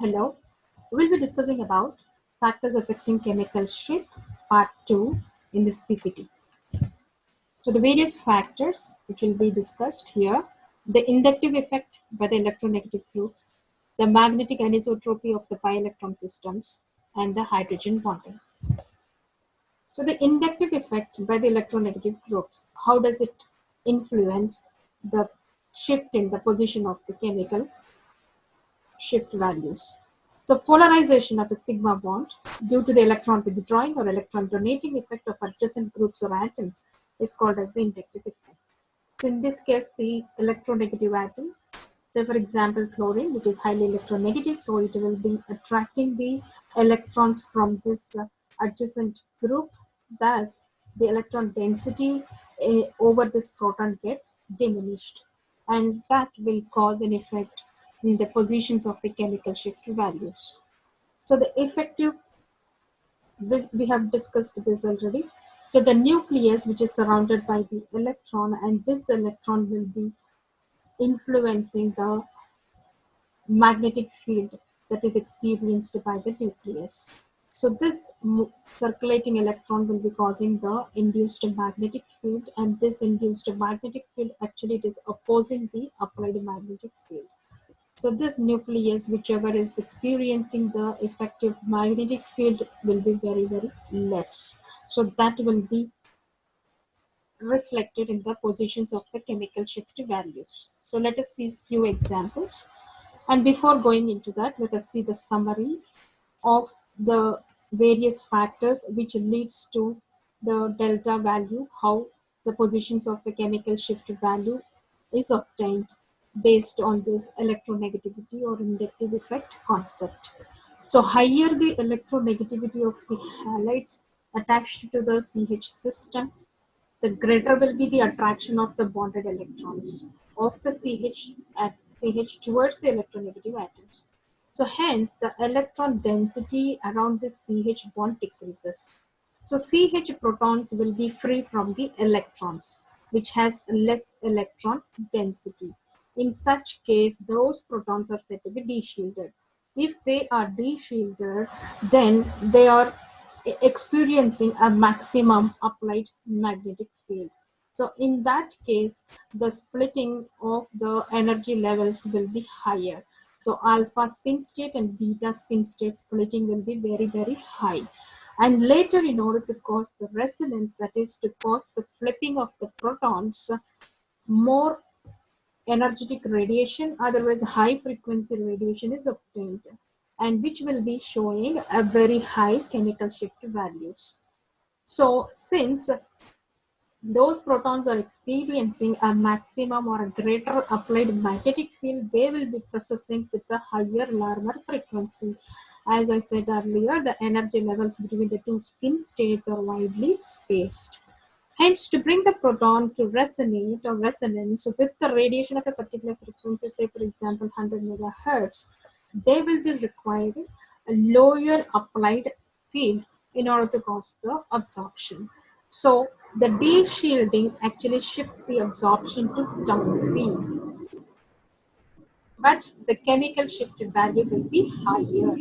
Hello, we'll be discussing about factors affecting chemical shift, part 2 in this PPT. So the various factors which will be discussed here, the inductive effect by the electronegative groups, the magnetic anisotropy of the pi electron systems, and the hydrogen bonding. So the inductive effect by the electronegative groups, how does it influence the shift in the position of the chemical shift values? So polarization of a sigma bond due to the electron withdrawing or electron donating effect of adjacent groups or atoms is called as the inductive effect. So in this case, the electronegative atom, say for example chlorine, which is highly electronegative, so it will be attracting the electrons from this adjacent group. Thus, the electron density over this proton gets diminished, and that will cause an effect in the positions of the chemical shift values. So the effective, we have discussed this already. So the nucleus, which is surrounded by the electron, and this electron will be influencing the magnetic field that is experienced by the nucleus. So this circulating electron will be causing the induced magnetic field, and this induced magnetic field actually it is opposing the applied magnetic field. So this nucleus, whichever is experiencing the effective magnetic field, will be very, very less. So that will be reflected in the positions of the chemical shift values. So let us see a few examples. And before going into that, let us see the summary of the various factors which leads to the delta value, how the positions of the chemical shift value is obtained based on this electronegativity or inductive effect concept. So higher the electronegativity of the halides attached to the CH system, the greater will be the attraction of the bonded electrons of the CH at CH towards the electronegative atoms. So hence the electron density around the CH bond decreases. So CH protons will be free from the electrons, which has less electron density. In such case, those protons are said to be de-shielded. If they are de-shielded, then they are experiencing a maximum applied magnetic field. So in that case, the splitting of the energy levels will be higher. So alpha spin state and beta spin state splitting will be very, very high. And later, in order to cause the resonance, that is to cause the flipping of the protons, more energetic radiation, otherwise high frequency radiation is obtained, and which will be showing a very high chemical shift values. So since those protons are experiencing a maximum or a greater applied magnetic field, they will be processing with a higher larger frequency. As I said earlier, the energy levels between the two spin states are widely spaced. Hence, to bring the proton to resonate or resonance with the radiation of a particular frequency, say for example 100 megahertz, they will be requiring a lower applied field in order to cause the absorption. So the de-shielding actually shifts the absorption to down field, but the chemical shift value will be higher.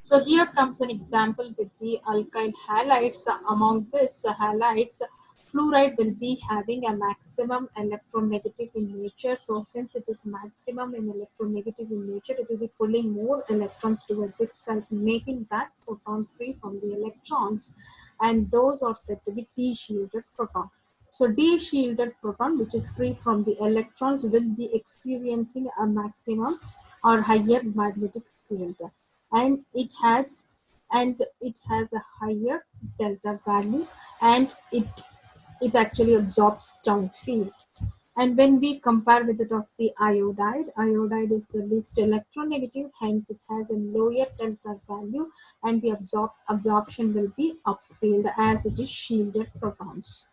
So here comes an example with the alkyl halides. Among this halides, fluoride will be having a maximum electronegative in nature. So since it is maximum in electronegative in nature, it will be pulling more electrons towards itself, making that proton free from the electrons. And those are said to be de-shielded proton. So de-shielded proton, which is free from the electrons, will be experiencing a maximum or higher magnetic field. And it has a higher delta value, and it actually absorbs downfield. And when we compare with it of the iodide is the least electronegative, hence it has a lower delta value, and the absorption will be upfield as it is shielded protons.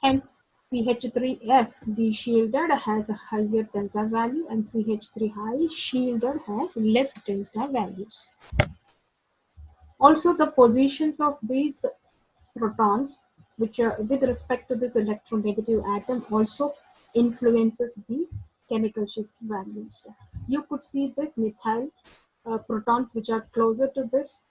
Hence CH3F de-shielded has a higher delta value, and CH3 high shielded has less delta values. Also, the positions of these protons, which are with respect to this electronegative atom, also influences the chemical shift values. you could see this methyl protons which are closer to this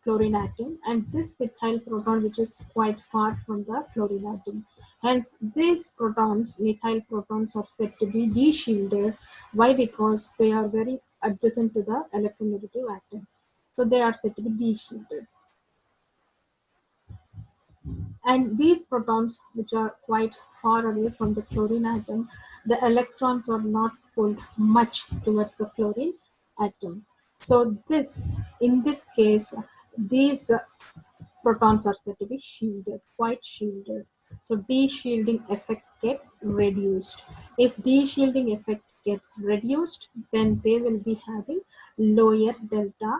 chlorine atom, and this methyl proton which is quite far from the chlorine atom. Hence, these protons, methyl protons, are said to be de-shielded. Why? Because they are very adjacent to the electronegative atom. So they are said to be de-shielded. And these protons, which are quite far away from the chlorine atom, the electrons are not pulled much towards the chlorine atom. So in this case, these protons are said to be shielded, quite shielded. So de-shielding effect gets reduced. If de-shielding effect gets reduced, then they will be having lower delta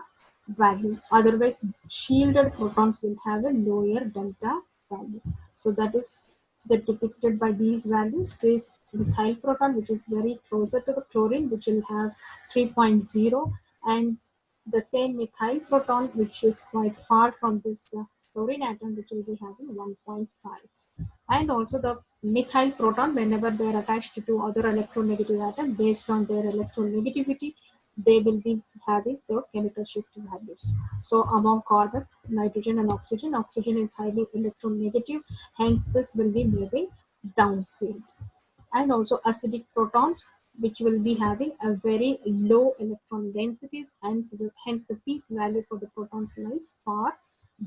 value. Otherwise, shielded protons will have a lower delta value. So that is depicted by these values. This methyl proton, which is very closer to the chlorine, which will have 3.0, and the same methyl proton, which is quite far from this chlorine atom, which will be having 1.5. And also the methyl proton, whenever they are attached to other electronegative atom, based on their electronegativity, they will be having the chemical shift values. So among carbon, nitrogen and oxygen, oxygen is highly electronegative, hence this will be moving downfield. And also acidic protons, which will be having a very low electron densities, and hence the peak value for the protons lies far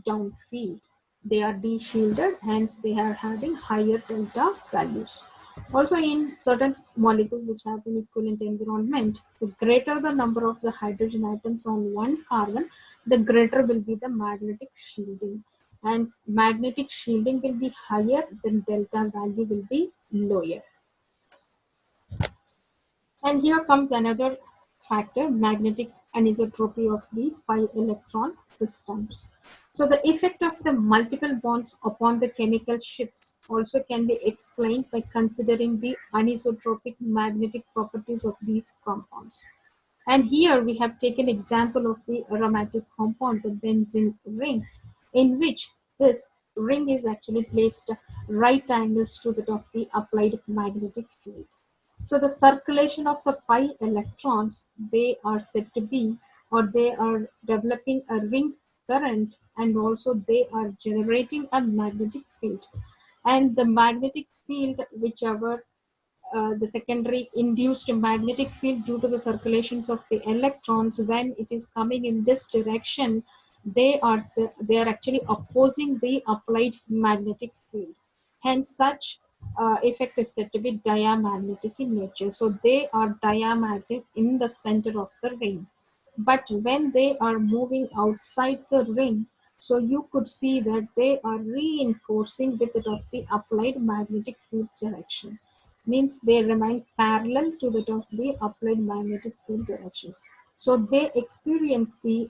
downfield. They are de-shielded, hence they are having higher delta values. Also, in certain molecules which have an equivalent environment, the greater the number of the hydrogen atoms on one carbon, the greater will be the magnetic shielding. And magnetic shielding will be higher, then delta value will be lower. And here comes another factor, magnetic anisotropy of the pi electron systems. So the effect of the multiple bonds upon the chemical shifts also can be explained by considering the anisotropic magnetic properties of these compounds. And here we have taken example of the aromatic compound, the benzene ring, in which this ring is actually placed right angles to that of the applied magnetic field. So the circulation of the pi electrons, they are said to be, or they are developing a ring current, and also they are generating a magnetic field. And the magnetic field, whichever the secondary induced magnetic field due to the circulations of the electrons, when it is coming in this direction, they are actually opposing the applied magnetic field. Hence, such effect is said to be diamagnetic in nature. So they are diamagnetic in the center of the ring. But when they are moving outside the ring, so you could see that they are reinforcing with it of the applied magnetic field direction. Means they remain parallel to that of the applied magnetic field directions. So they experience the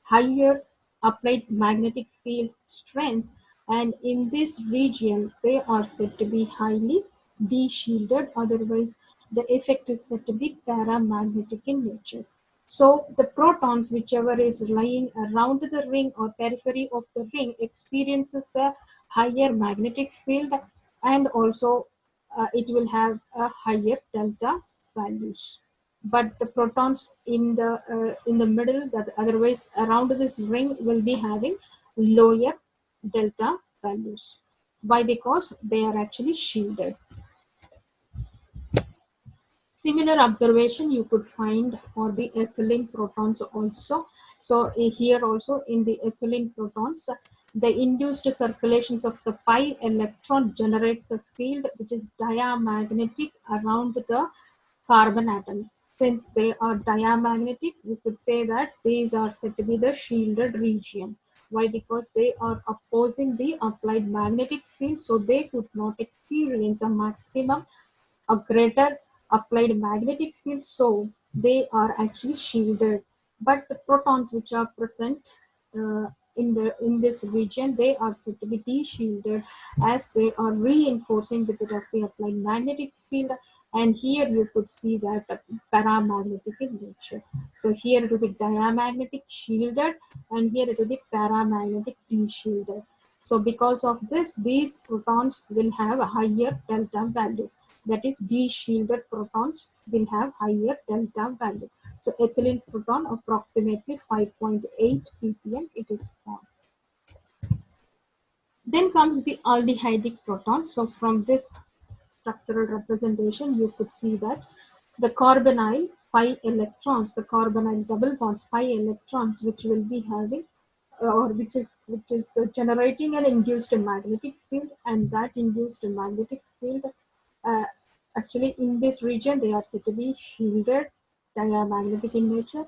higher applied magnetic field strength, and in this region they are said to be highly de-shielded. Otherwise, the effect is said to be paramagnetic in nature. So the protons, whichever is lying around the ring or periphery of the ring, experiences a higher magnetic field, and also it will have a higher delta values. But the protons in the middle, that otherwise around this ring, will be having lower delta values. Why? Because they are actually shielded. Similar observation you could find for the ethylene protons also. So here also in the ethylene protons, the induced circulations of the pi electron generates a field which is diamagnetic around the carbon atom. Since they are diamagnetic, we could say that these are said to be the shielded region. Why? Because they are opposing the applied magnetic field, so they could not experience a maximum, a greater applied magnetic field, so they are actually shielded. But the protons which are present in this region, they are said to be de-shielded, as they are reinforcing the bit of the applied magnetic field. And here you could see that paramagnetic in nature. So here it will be diamagnetic shielded, and here it will be paramagnetic de-shielded. So because of this, these protons will have a higher delta value. that is de-shielded protons, will have higher delta value. So ethylene proton approximately 5.8 ppm it is formed. Then comes the aldehydic proton. So from this structural representation, you could see that the carbonyl 5 electrons, the carbonyl double bonds 5 electrons, which will be having or which is generating an induced magnetic field, and that induced magnetic field uh, actually in this region they are said to be shielded, diamagnetic in nature,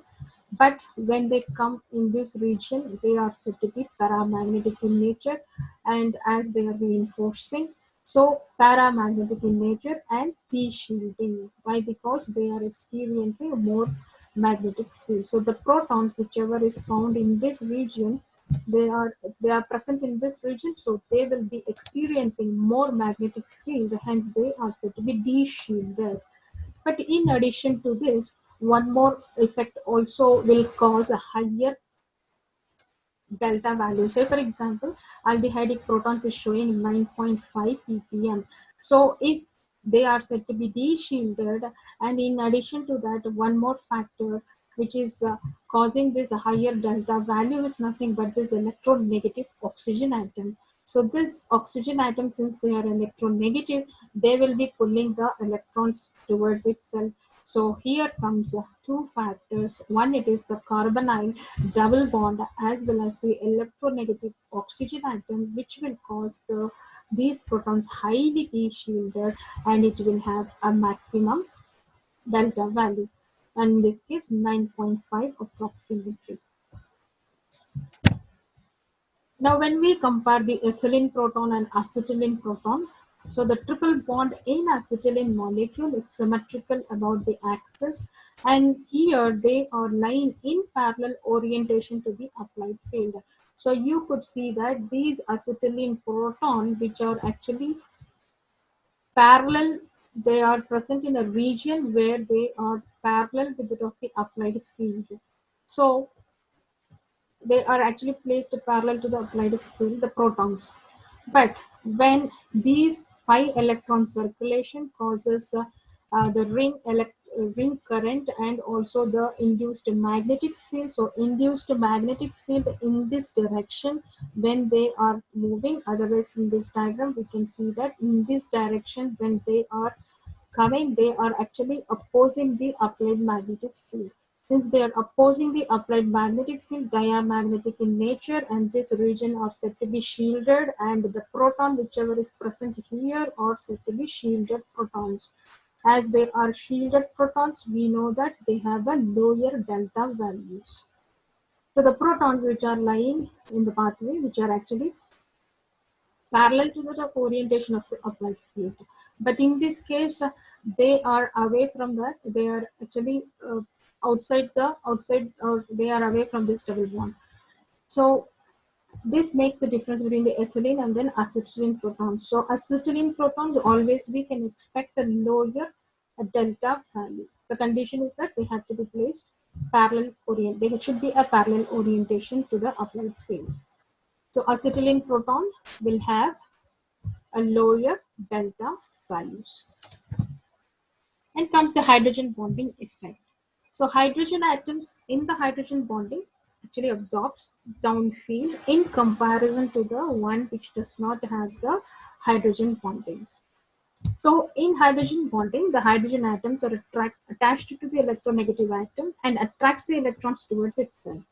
but when they come in this region they are said to be paramagnetic in nature, and as they are reinforcing, so paramagnetic in nature and p shielding. Why? Because they are experiencing a more magnetic field. So the protons whichever is found in this region, they are they are present in this region, so they will be experiencing more magnetic field, hence they are said to be de-shielded. But in addition to this, one more effect also will cause a higher delta value. Say for example, aldehydic protons is showing 9.5 ppm. So if they are said to be de-shielded, and in addition to that, one more factor which is causing this higher delta value is nothing but this electronegative oxygen atom. So this oxygen atom, since they are electronegative, they will be pulling the electrons towards itself. So here comes two factors. One, it is the carbonyl double bond as well as the electronegative oxygen atom, which will cause these protons highly de-shielded, and it will have a maximum delta value, and in this case 9.5 approximately. Now when we compare the ethylene proton and acetylene proton, so the triple bond in acetylene molecule is symmetrical about the axis, and here they are lying in parallel orientation to the applied field. So you could see that these acetylene proton, which are actually parallel, they are present in a region where they are parallel with that of the applied field. So they are actually placed parallel to the applied field, the protons. But when these pi electron circulation causes the ring current and also the induced magnetic field. So induced magnetic field in this direction when they are moving. Otherwise, in this diagram, we can see that in this direction when they are coming, they are actually opposing the applied magnetic field. Since they are opposing the applied magnetic field, diamagnetic in nature, and this region are said to be shielded, and the proton whichever is present here are said to be shielded protons. As they are shielded protons, we know that they have a lower delta values. So the protons which are lying in the pathway, which are actually parallel to the orientation of the applied field. But in this case, they are away from that. They are actually outside, or they are away from this double bond. So this makes the difference between the ethylene and then acetylene protons. So acetylene protons always we can expect a lower delta value. The condition is that they have to be placed parallel orient. They should be a parallel orientation to the applied field. So acetylene proton will have a lower delta values. And comes the hydrogen bonding effect. So hydrogen atoms in the hydrogen bonding actually absorbs downfield in comparison to the one which does not have the hydrogen bonding. So in hydrogen bonding, the hydrogen atoms are attached to the electronegative atom and attracts the electrons towards itself.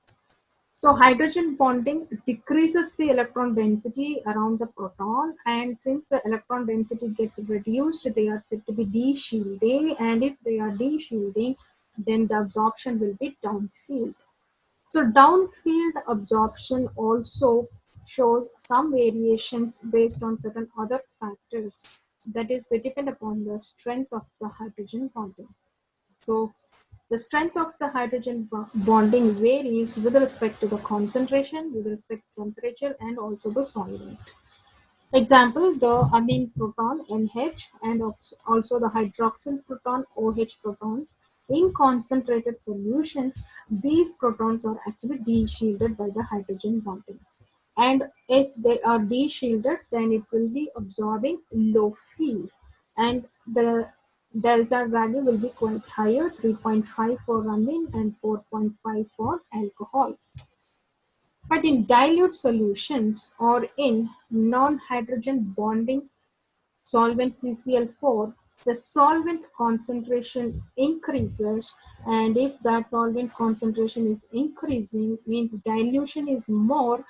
So hydrogen bonding decreases the electron density around the proton, and since the electron density gets reduced, they are said to be de-shielding, and if they are de-shielding, then the absorption will be downfield. So downfield absorption also shows some variations based on certain other factors. That is, they depend upon the strength of the hydrogen bonding. So the strength of the hydrogen bonding varies with respect to the concentration, with respect to temperature, and also the solvent. Example, the amine proton NH and also the hydroxyl proton OH protons. In concentrated solutions, these protons are actually de-shielded by the hydrogen bonding. And if they are de-shielded, then it will be absorbing low field. and the delta value will be quite higher, 3.5 for amine and 4.5 for alcohol. But in dilute solutions or in non-hydrogen bonding solvent CCl4, the solvent concentration increases, and if that solvent concentration is increasing, means dilution is more,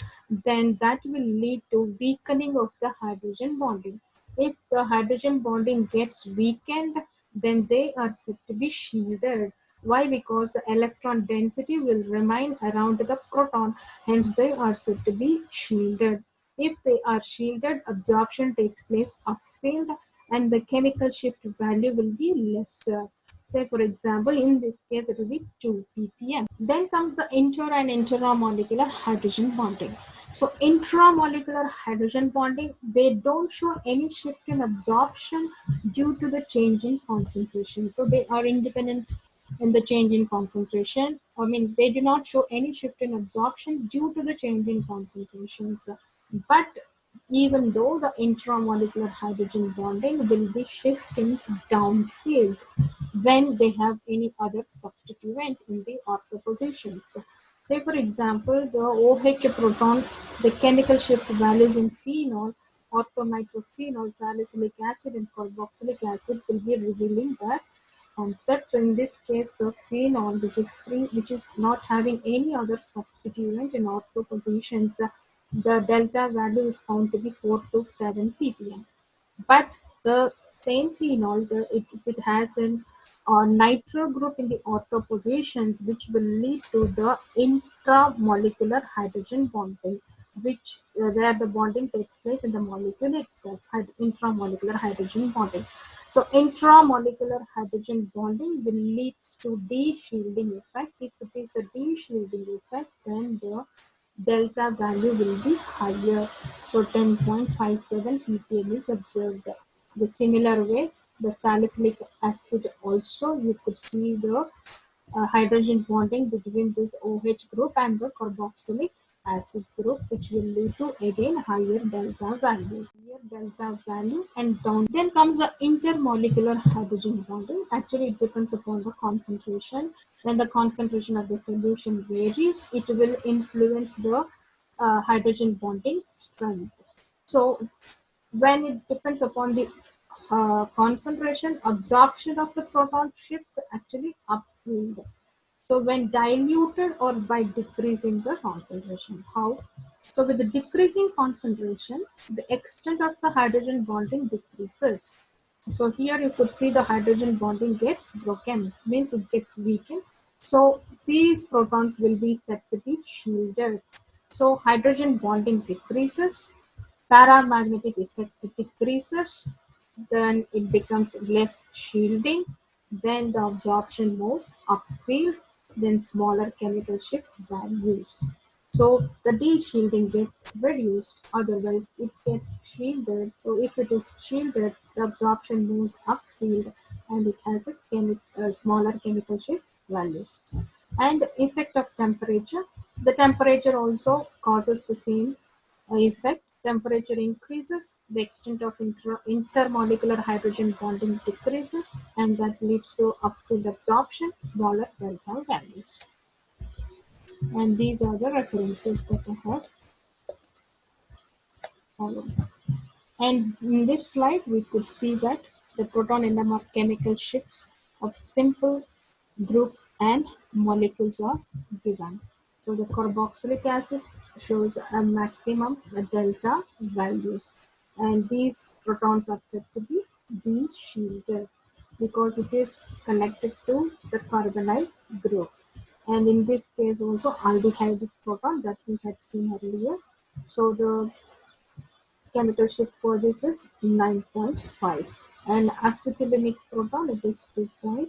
then that will lead to weakening of the hydrogen bonding. If the hydrogen bonding gets weakened, then they are said to be shielded. Why? Because the electron density will remain around the proton, hence they are said to be shielded. If they are shielded, absorption takes place upfield and the chemical shift value will be lesser. Say for example, in this case it will be 2 ppm. Then comes the inter and intramolecular hydrogen bonding. So intramolecular hydrogen bonding, they don't show any shift in absorption due to the change in concentration. So they are independent in the change in concentration. I mean, they do not show any shift in absorption due to the change in concentrations. But even though the intramolecular hydrogen bonding will be shifting downfield when they have any other substituent in the ortho positions. Say for example, the OH proton, the chemical shift values in phenol, orthonitrophenol, salicylic acid and carboxylic acid will be revealing that concept. So in this case, the phenol, which is free, which is not having any other substituent in ortho positions, the delta value is found to be 4 to 7 ppm. But the same phenol, if it has an nitro group in the ortho positions, which will lead to the intramolecular hydrogen bonding, which where the bonding takes place in the molecule itself, intramolecular hydrogen bonding. So intramolecular hydrogen bonding will lead to de-shielding effect. If it is a de-shielding effect, then the delta value will be higher. So 10.57 ppm is observed. The similar way, the salicylic acid also, you could see the hydrogen bonding between this OH group and the carboxylic acid group, which will lead to again higher delta value. And down. Then comes the intermolecular hydrogen bonding. Actually, it depends upon the concentration. When the concentration of the solution varies, it will influence the hydrogen bonding strength. So when it depends upon the concentration, absorption of the proton shifts actually upfield. So when diluted or by decreasing the concentration. How? So with the decreasing concentration, the extent of the hydrogen bonding decreases. So here you could see the hydrogen bonding gets broken, means it gets weakened. So these protons will be said to be shielded. So hydrogen bonding decreases, paramagnetic effect decreases, then it becomes less shielding, then the absorption moves upfield, then smaller chemical shift values. So the de-shielding gets reduced, otherwise it gets shielded. So if it is shielded, the absorption moves upfield and it has a smaller chemical shift values. And effect of temperature. The temperature also causes the same effect. Temperature increases, the extent of intermolecular hydrogen bonding decreases, and that leads to upfield absorption, smaller delta values. And these are the references that I have followed. And in this slide, we could see that the proton NMR chemical shifts of simple groups and molecules are given. So the carboxylic acid shows a maximum delta values, and these protons are said to be de-shielded because it is connected to the carbonyl group. And in this case also aldehyde proton that we had seen earlier. So the chemical shift for this is 9.5, and acetylenic proton it is 2.9.